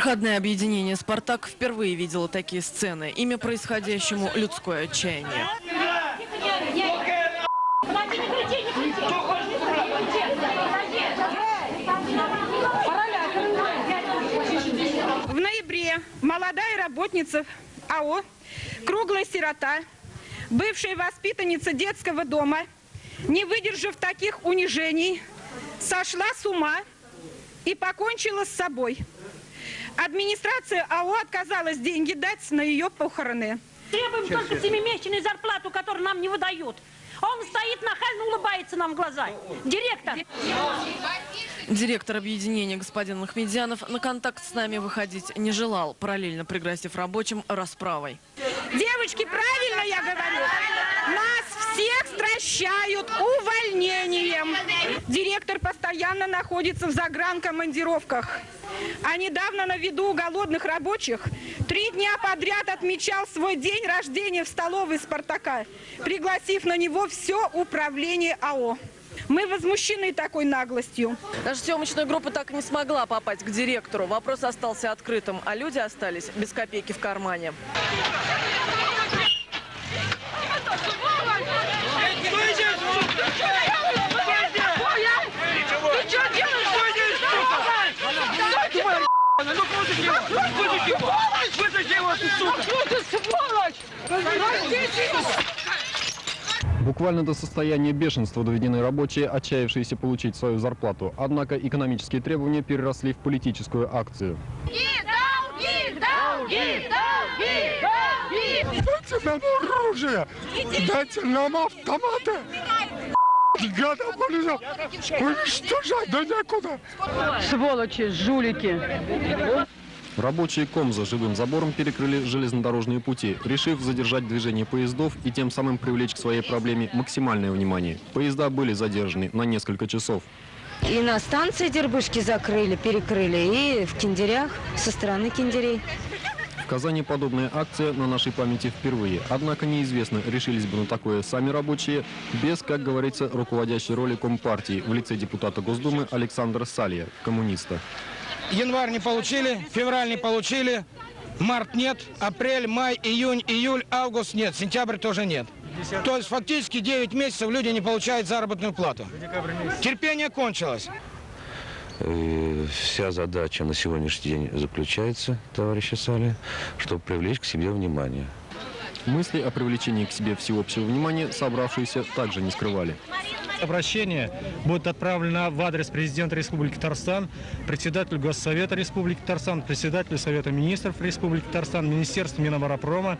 Проходное объединение «Спартак» впервые видело такие сцены. Имя происходящему – людское отчаяние. В ноябре молодая работница АО «Круглая сирота», бывшая воспитанница детского дома, не выдержав таких унижений, сошла с ума и покончила с собой. Администрация АО отказалась деньги дать на ее похороны. Требуем только 7-месячную зарплату, которую нам не выдают. А он стоит нахально, улыбается нам в глаза. Директор. Директор объединения господин Ахмедзянов на контакт с нами выходить не желал, параллельно пригрозив рабочим расправой. Девочки, правильно я говорю? Нас всех стращают увольнением. Директор постоянно находится в загранкомандировках. А недавно на виду у голодных рабочих 3 дня подряд отмечал свой день рождения в столовой «Спартака», пригласив на него все управление АО. Мы возмущены такой наглостью. Наша съемочная группа так и не смогла попасть к директору. Вопрос остался открытым, а люди остались без копейки в кармане. Буквально до состояния бешенства доведены рабочие, отчаявшиеся получить свою зарплату. Однако экономические требования переросли в политическую акцию. Дайте нам оружие! Дайте нам автоматы! Гадов нельзя! Уничтожать да некуда! Сволочи, жулики! Рабочие Комза живым забором перекрыли железнодорожные пути, решив задержать движение поездов и тем самым привлечь к своей проблеме максимальное внимание. Поезда были задержаны на несколько часов. И на станции Дербышки закрыли, перекрыли, и в Киндерях, со стороны Киндерей. В Казани подобная акция на нашей памяти впервые. Однако неизвестно, решились бы на такое сами рабочие, без, как говорится, руководящей роли Компартии в лице депутата Госдумы Александра Салья, коммуниста. Январь не получили, февраль не получили, март нет, апрель, май, июнь, июль, август нет, сентябрь тоже нет. То есть фактически 9 месяцев люди не получают заработную плату. Терпение кончилось. Вся задача на сегодняшний день заключается, товарищи Сали, чтобы привлечь к себе внимание. Мысли о привлечении к себе всеобщего внимания собравшиеся также не скрывали. Обращение будет отправлено в адрес президента Республики Татарстан, председателю Госсовета Республики Татарстан, председателю Совета министров Республики Татарстан, Министерству Минобороны.